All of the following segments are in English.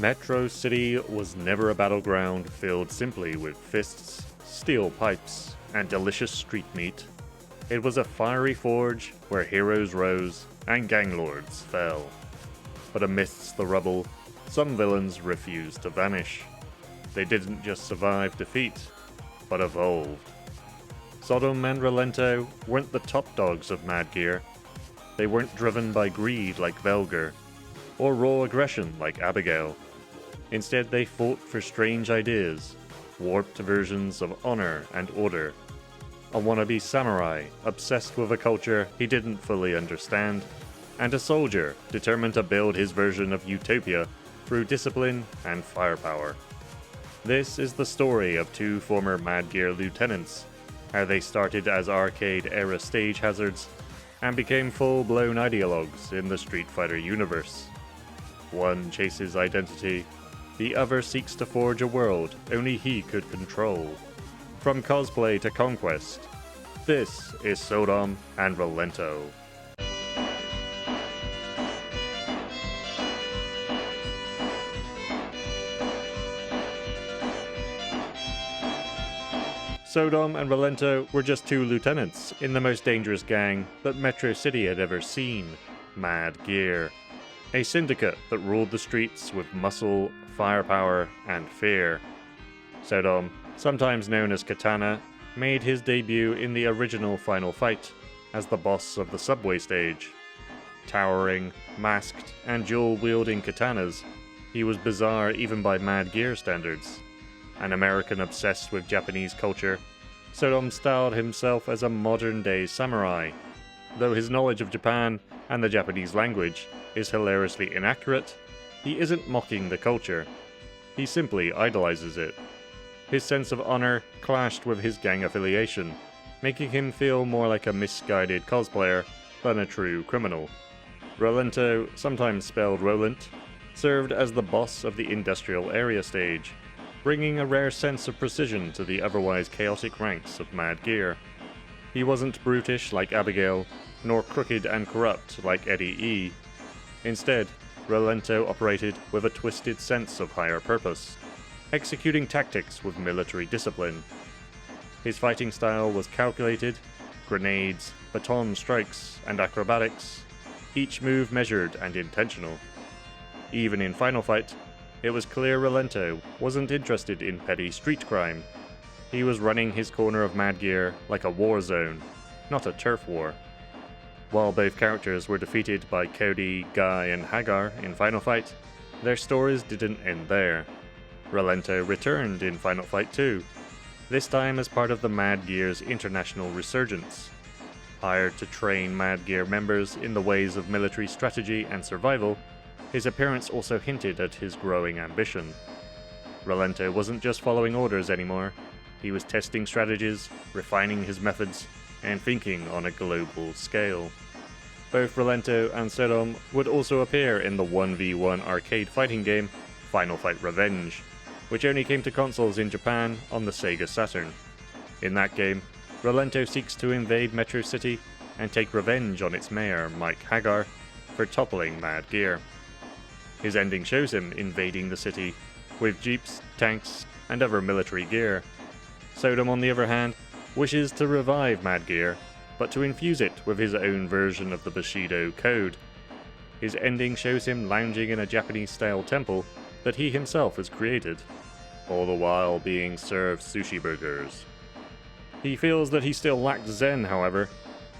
Metro City was never a battleground filled simply with fists, steel pipes, and delicious street meat. It was a fiery forge where heroes rose and gang lords fell. But amidst the rubble, some villains refused to vanish. They didn't just survive defeat, but evolved. Sodom and Rolento weren't the top dogs of Mad Gear. They weren't driven by greed like Velger, or raw aggression like Abigail. Instead, they fought for strange ideas, warped versions of honor and order. A wannabe samurai obsessed with a culture he didn't fully understand, and a soldier determined to build his version of Utopia through discipline and firepower. This is the story of two former Mad Gear lieutenants, how they started as arcade-era stage hazards and became full-blown ideologues in the Street Fighter universe. One chases identity, the other seeks to forge a world only he could control. From cosplay to conquest, this is Sodom and Rolento. Sodom and Rolento were just two lieutenants in the most dangerous gang that Metro City had ever seen, Mad Gear. A syndicate that ruled the streets with muscle, firepower, and fear. Sodom, sometimes known as Katana, made his debut in the original Final Fight as the boss of the subway stage. Towering, masked, and dual-wielding katanas, he was bizarre even by Mad Gear standards. An American obsessed with Japanese culture, Sodom styled himself as a modern-day samurai. Though his knowledge of Japan and the Japanese language is hilariously inaccurate, he isn't mocking the culture. He simply idolizes it. His sense of honor clashed with his gang affiliation, making him feel more like a misguided cosplayer than a true criminal. Rolento, sometimes spelled Rolant, served as the boss of the industrial area stage, bringing a rare sense of precision to the otherwise chaotic ranks of Mad Gear. He wasn't brutish like Abigail, nor crooked and corrupt like Eddie E. Instead, Rolento operated with a twisted sense of higher purpose, executing tactics with military discipline. His fighting style was calculated, grenades, baton strikes, and acrobatics, each move measured and intentional. Even in Final Fight, it was clear Rolento wasn't interested in petty street crime. He was running his corner of Mad Gear like a war zone, not a turf war. While both characters were defeated by Cody, Guy, and Hagar in Final Fight, their stories didn't end there. Rolento returned in Final Fight 2, this time as part of the Mad Gear's international resurgence. Hired to train Mad Gear members in the ways of military strategy and survival, his appearance also hinted at his growing ambition. Rolento wasn't just following orders anymore, he was testing strategies, refining his methods, and thinking on a global scale. Both Rolento and Sodom would also appear in the 1v1 arcade fighting game Final Fight Revenge, which only came to consoles in Japan on the Sega Saturn. In that game, Rolento seeks to invade Metro City and take revenge on its mayor, Mike Hagar, for toppling Mad Gear. His ending shows him invading the city, with jeeps, tanks, and other military gear. Sodom, on the other hand, wishes to revive Mad Gear, but to infuse it with his own version of the Bushido Code. His ending shows him lounging in a Japanese-style temple that he himself has created, all the while being served sushi burgers. He feels that he still lacks Zen, however,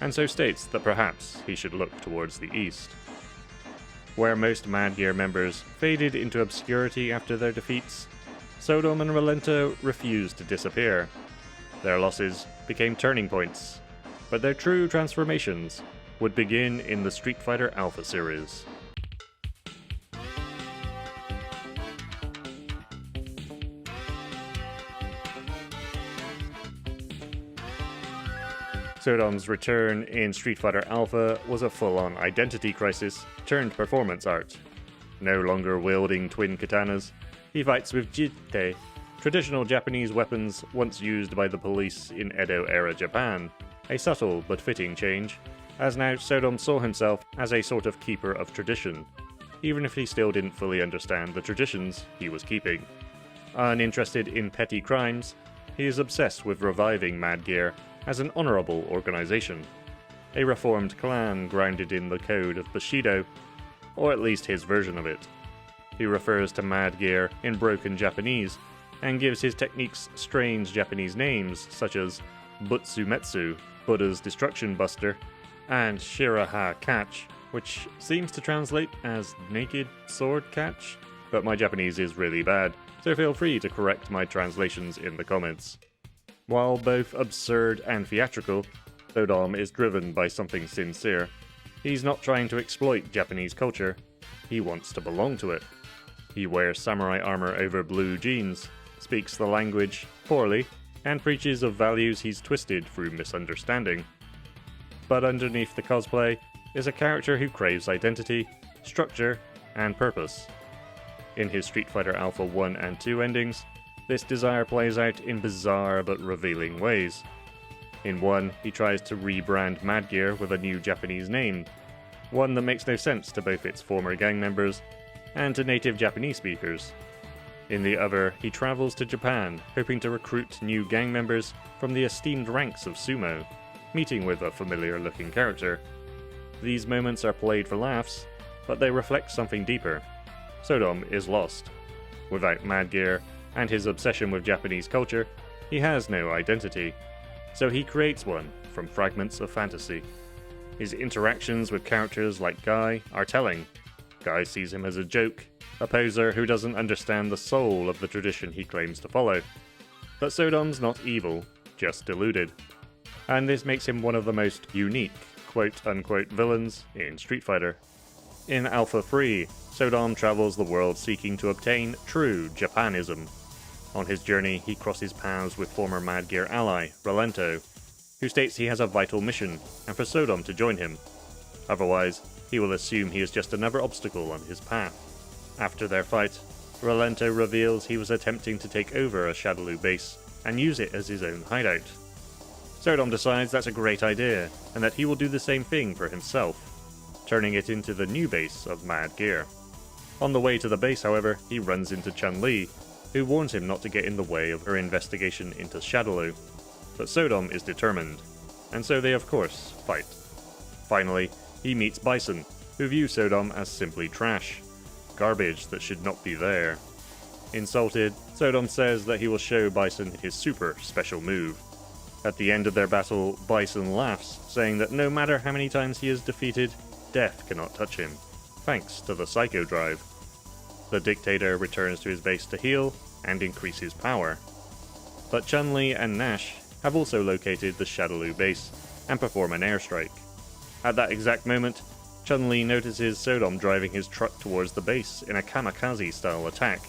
and so states that perhaps he should look towards the east. Where most Mad Gear members faded into obscurity after their defeats, Sodom and Rolento refused to disappear. Their losses became turning points, but their true transformations would begin in the Street Fighter Alpha series. Sodom's return in Street Fighter Alpha was a full-on identity crisis turned performance art. No longer wielding twin katanas, he fights with jite, traditional Japanese weapons once used by the police in Edo-era Japan. A subtle but fitting change, as now Sodom saw himself as a sort of keeper of tradition. even if he still didn't fully understand the traditions he was keeping. Uninterested in petty crimes, he is obsessed with reviving Mad Gear as an honorable organization, a reformed clan grounded in the code of Bushido, or at least his version of it. He refers to Mad Gear in broken Japanese, and gives his techniques strange Japanese names such as Butsumetsu, Buddha's Destruction Buster, and Shiraha Catch, which seems to translate as Naked Sword Catch, but my Japanese is really bad, so feel free to correct my translations in the comments. While both absurd and theatrical, Sodom is driven by something sincere. He's not trying to exploit Japanese culture, he wants to belong to it. He wears samurai armor over blue jeans, speaks the language poorly, and preaches of values he's twisted through misunderstanding. But underneath the cosplay is a character who craves identity, structure, and purpose. In his Street Fighter Alpha 1 and 2 endings, this desire plays out in bizarre but revealing ways. In 1, he tries to rebrand Mad Gear with a new Japanese name, one that makes no sense to both its former gang members and to native Japanese speakers. In the other, he travels to Japan, hoping to recruit new gang members from the esteemed ranks of sumo, meeting with a familiar-looking character. These moments are played for laughs, but they reflect something deeper. Sodom is lost. Without Mad Gear and his obsession with Japanese culture, he has no identity, so he creates one from fragments of fantasy. His interactions with characters like Guy are telling. Guy sees him as a joke, a poser who doesn't understand the soul of the tradition he claims to follow. But Sodom's not evil, just deluded. And this makes him one of the most unique, quote-unquote villains in Street Fighter. In Alpha 3, Sodom travels the world seeking to obtain true Japanism. On his journey, he crosses paths with former Mad Gear ally, Rolento, who states he has a vital mission, and for Sodom to join him. Otherwise, he will assume he is just another obstacle on his path. After their fight, Rolento reveals he was attempting to take over a Shadaloo base and use it as his own hideout. Sodom decides that's a great idea, and that he will do the same thing for himself, turning it into the new base of Mad Gear. On the way to the base, however, he runs into Chun-Li, who warns him not to get in the way of her investigation into Shadaloo. But Sodom is determined, and so they of course fight. Finally, he meets Bison, who views Sodom as simply trash, garbage that should not be there. Insulted, Sodom says that he will show Bison his super special move. At the end of their battle, Bison laughs, saying that no matter how many times he is defeated, death cannot touch him, thanks to the Psycho Drive. The dictator returns to his base to heal and increase his power. But Chun-Li and Nash have also located the Shadaloo base and perform an airstrike. At that exact moment, Chun-Li notices Sodom driving his truck towards the base in a kamikaze-style attack.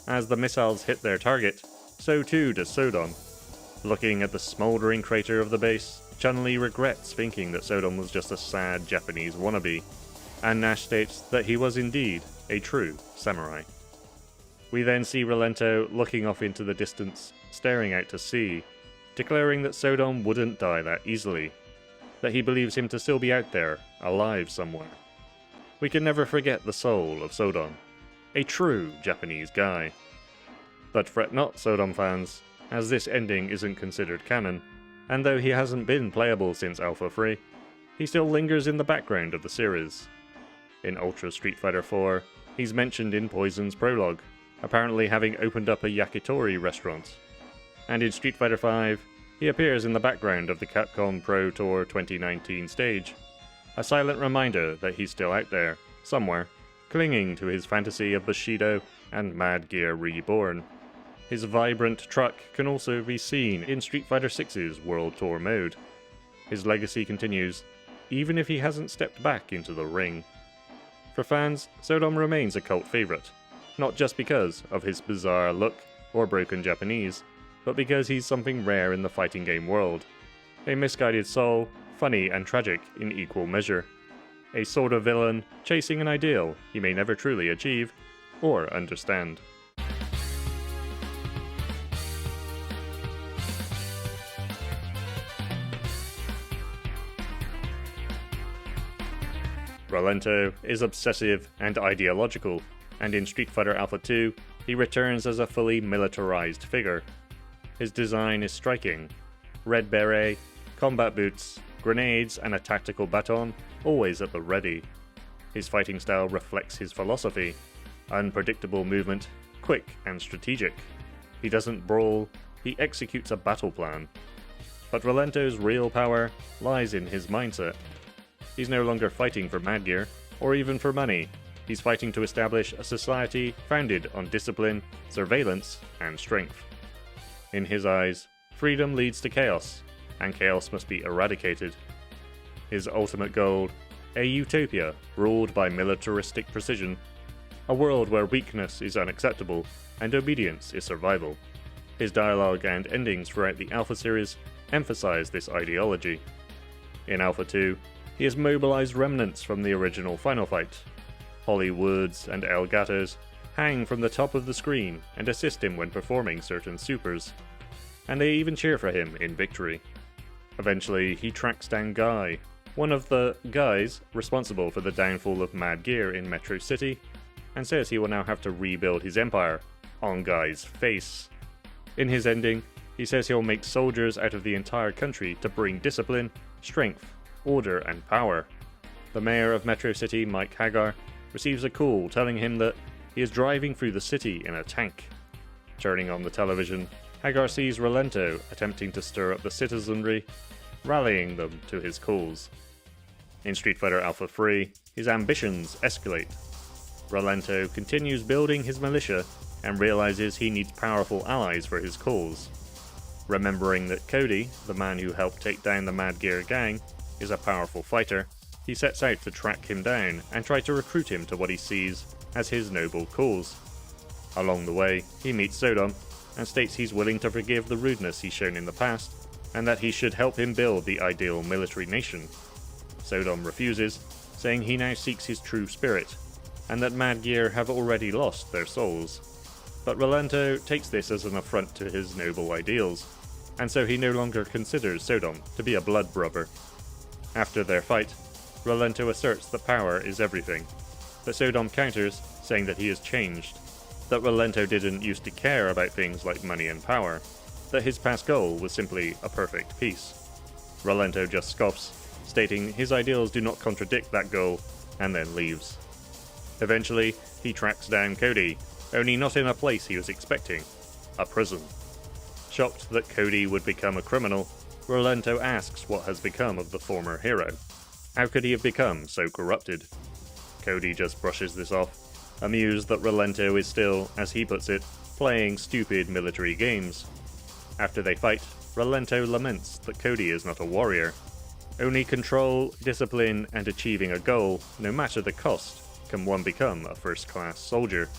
As the missiles hit their target, so too does Sodom. Looking at the smouldering crater of the base, Chun-Li regrets thinking that Sodom was just a sad Japanese wannabe, and Nash states that he was indeed a true samurai. We then see Rolento looking off into the distance, staring out to sea, declaring that Sodom wouldn't die that easily, that he believes him to still be out there, alive somewhere. We can never forget the soul of Sodom, a true Japanese guy. But fret not, Sodom fans, as this ending isn't considered canon, and though he hasn't been playable since Alpha 3, he still lingers in the background of the series. In Ultra Street Fighter 4, he's mentioned in Poison's prologue, apparently having opened up a yakitori restaurant. And in Street Fighter 5, he appears in the background of the Capcom Pro Tour 2019 stage, a silent reminder that he's still out there, somewhere, clinging to his fantasy of Bushido and Mad Gear Reborn. His vibrant truck can also be seen in Street Fighter 6's World Tour mode. His legacy continues, even if he hasn't stepped back into the ring. For fans, Sodom remains a cult favourite, not just because of his bizarre look or broken Japanese, but because he's something rare in the fighting game world. A misguided soul, funny and tragic in equal measure. A sort of villain chasing an ideal he may never truly achieve or understand. Rolento is obsessive and ideological, and in Street Fighter Alpha 2, he returns as a fully militarized figure. His design is striking. Red beret, combat boots, grenades, and a tactical baton, always at the ready. His fighting style reflects his philosophy: unpredictable movement, quick and strategic. He doesn't brawl, he executes a battle plan. But Rolento's real power lies in his mindset. He's no longer fighting for Mad Gear, or even for money. He's fighting to establish a society founded on discipline, surveillance, and strength. In his eyes, freedom leads to chaos, and chaos must be eradicated. His ultimate goal: a utopia ruled by militaristic precision, a world where weakness is unacceptable and obedience is survival. His dialogue and endings throughout the Alpha series emphasize this ideology. In Alpha 2, he has mobilized remnants from the original final fight. Holly Woods and El Gatos hang from the top of the screen and assist him when performing certain supers, and they even cheer for him in victory. Eventually, he tracks down Guy, one of the guys responsible for the downfall of Mad Gear in Metro City, and says he will now have to rebuild his empire on Guy's face. In his ending, he says he'll make soldiers out of the entire country to bring discipline, strength, order, and power. The mayor of Metro City, Mike Hagar, receives a call telling him that he is driving through the city in a tank. Turning on the television, Hagar sees Rolento attempting to stir up the citizenry, rallying them to his cause. In Street Fighter Alpha 3, his ambitions escalate. Rolento continues building his militia and realizes he needs powerful allies for his cause. Remembering that Cody, the man who helped take down the Mad Gear gang, is a powerful fighter, he sets out to track him down and try to recruit him to what he sees as his noble cause. Along the way, he meets Sodom and states he's willing to forgive the rudeness he's shown in the past, and that he should help him build the ideal military nation. Sodom refuses, saying he now seeks his true spirit, and that Mad Gear have already lost their souls. But Rolento takes this as an affront to his noble ideals, and so he no longer considers Sodom to be a blood brother. After their fight, Rolento asserts that power is everything, but Sodom counters, saying that he has changed, that Rolento didn't used to care about things like money and power, that his past goal was simply a perfect peace. Rolento just scoffs, stating his ideals do not contradict that goal, and then leaves. Eventually, he tracks down Cody, only not in a place he was expecting: a prison. Shocked that Cody would become a criminal, Rolento asks what has become of the former hero. How could he have become so corrupted? Cody just brushes this off, amused that Rolento is still, as he puts it, playing stupid military games. After they fight, Rolento laments that Cody is not a warrior. Only control, discipline, and achieving a goal, no matter the cost, can one become a first-class soldier.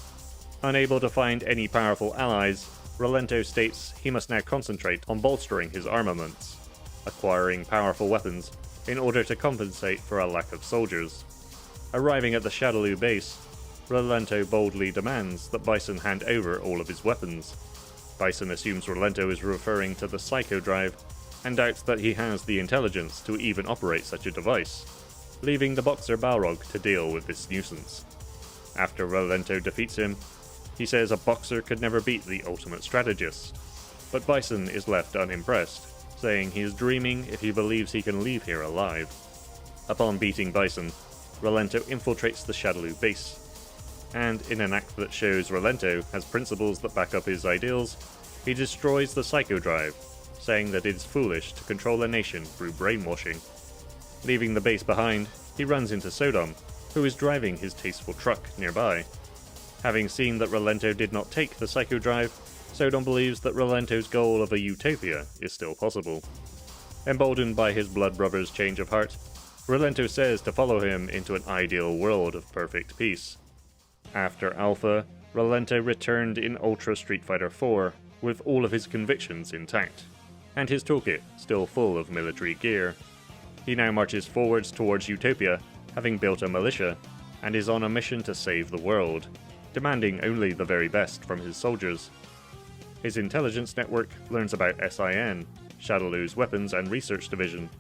Unable to find any powerful allies, Rolento states he must now concentrate on bolstering his armaments, acquiring powerful weapons in order to compensate for a lack of soldiers. Arriving at the Shadaloo base, Rolento boldly demands that Bison hand over all of his weapons. Bison assumes Rolento is referring to the Psycho Drive, and doubts that he has the intelligence to even operate such a device, leaving the boxer Balrog to deal with this nuisance. After Rolento defeats him, he says a boxer could never beat the ultimate strategist, but Bison is left unimpressed, saying he is dreaming if he believes he can leave here alive. Upon beating Bison, Rolento infiltrates the Shadaloo base, and in an act that shows Rolento has principles that back up his ideals, he destroys the Psycho Drive, saying that it is foolish to control a nation through brainwashing. Leaving the base behind, he runs into Sodom, who is driving his tasteful truck nearby. Having seen that Rolento did not take the Psycho Drive, Sodom believes that Rolento's goal of a utopia is still possible. Emboldened by his blood brother's change of heart, Rolento says to follow him into an ideal world of perfect peace. After Alpha, Rolento returned in Ultra Street Fighter 4 with all of his convictions intact, and his toolkit still full of military gear. He now marches forwards towards Utopia, having built a militia, and is on a mission to save the world, demanding only the very best from his soldiers. His intelligence network learns about SIN, Shadaloo's weapons and research division.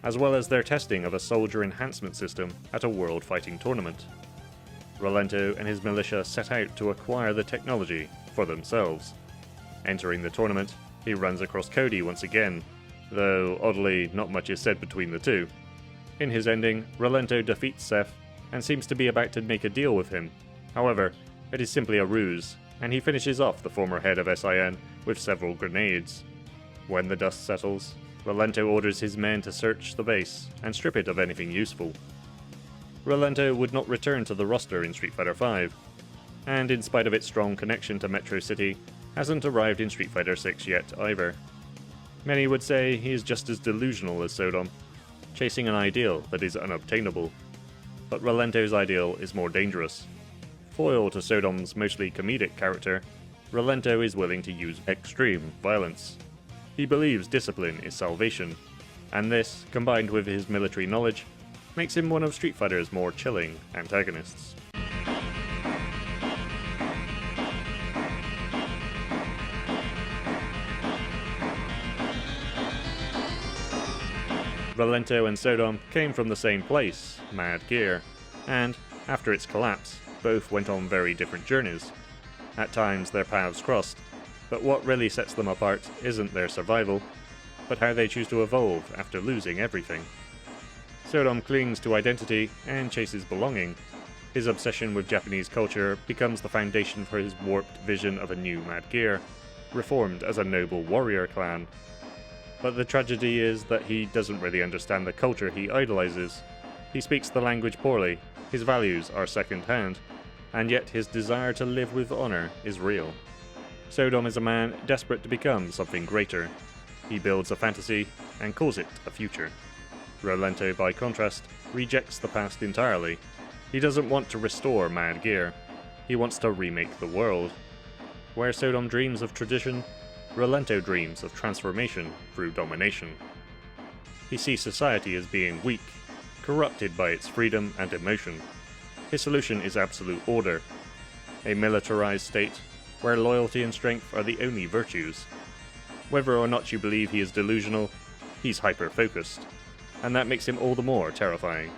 as well as their testing of a soldier enhancement system at a world fighting tournament. Rolento and his militia set out to acquire the technology for themselves. Entering the tournament, he runs across Cody once again, though oddly not much is said between the two. In his ending, Rolento defeats Seth and seems to be about to make a deal with him. However, it is simply a ruse, and he finishes off the former head of SIN with several grenades. When the dust settles, Rolento orders his men to search the base and strip it of anything useful. Rolento would not return to the roster in Street Fighter V, and in spite of its strong connection to Metro City, hasn't arrived in Street Fighter VI yet either. Many would say he is just as delusional as Sodom, chasing an ideal that is unobtainable. But Rolento's ideal is more dangerous. Foil to Sodom's mostly comedic character, Rolento is willing to use extreme violence. He believes discipline is salvation, and this, combined with his military knowledge, makes him one of Street Fighter's more chilling antagonists. Rolento and Sodom came from the same place, Mad Gear, and, after its collapse, both went on very different journeys. At times their paths crossed, but what really sets them apart isn't their survival, but how they choose to evolve after losing everything. Sodom clings to identity and chases belonging. His obsession with Japanese culture becomes the foundation for his warped vision of a new Mad Gear, reformed as a noble warrior clan. But the tragedy is that he doesn't really understand the culture he idolizes. He speaks the language poorly, his values are second-hand, and yet his desire to live with honor is real. Sodom is a man desperate to become something greater. He builds a fantasy and calls it a future. Rolento, by contrast, rejects the past entirely. He doesn't want to restore Mad Gear. He wants to remake the world. Where Sodom dreams of tradition, Rolento dreams of transformation through domination. He sees society as being weak, corrupted by its freedom and emotion. His solution is absolute order, a militarized state where loyalty and strength are the only virtues. Whether or not you believe he is delusional, he's hyper-focused, and that makes him all the more terrifying.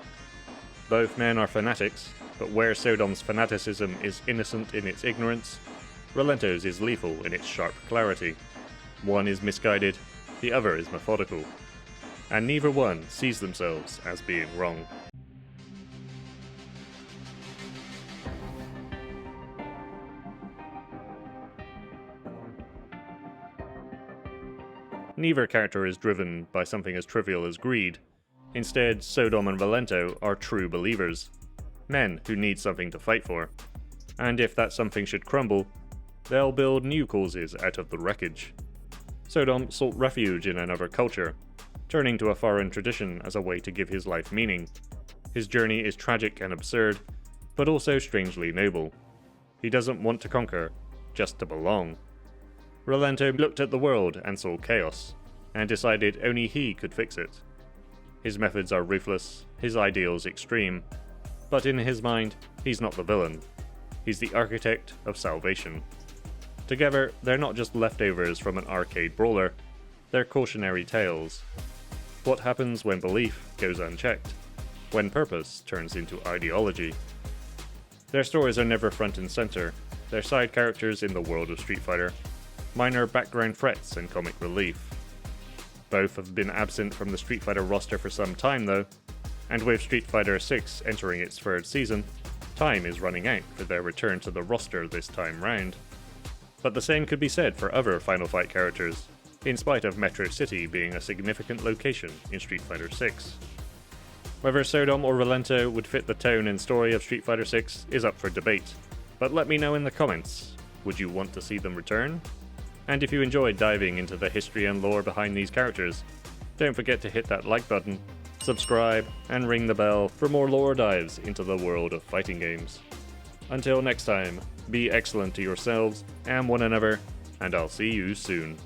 Both men are fanatics, but where Sodom's fanaticism is innocent in its ignorance, Rolento's is lethal in its sharp clarity. One is misguided, the other is methodical, and neither one sees themselves as being wrong. Neither character is driven by something as trivial as greed. Instead, Sodom and Rolento are true believers, men who need something to fight for. And if that something should crumble, they'll build new causes out of the wreckage. Sodom sought refuge in another culture, turning to a foreign tradition as a way to give his life meaning. His journey is tragic and absurd, but also strangely noble. He doesn't want to conquer, just to belong. Rolento looked at the world and saw chaos, and decided only he could fix it. His methods are ruthless, his ideals extreme, but in his mind, he's not the villain. He's the architect of salvation. Together, they're not just leftovers from an arcade brawler, they're cautionary tales. What happens when belief goes unchecked? When purpose turns into ideology? Their stories are never front and center, they're side characters in the world of Street Fighter, minor background threats and comic relief. Both have been absent from the Street Fighter roster for some time though, and with Street Fighter VI entering its third season, time is running out for their return to the roster this time round. But the same could be said for other Final Fight characters, in spite of Metro City being a significant location in Street Fighter VI. Whether Sodom or Rolento would fit the tone and story of Street Fighter VI is up for debate, but let me know in the comments, would you want to see them return? And if you enjoyed diving into the history and lore behind these characters, don't forget to hit that like button, subscribe, and ring the bell for more lore dives into the world of fighting games. Until next time, be excellent to yourselves and one another, and I'll see you soon.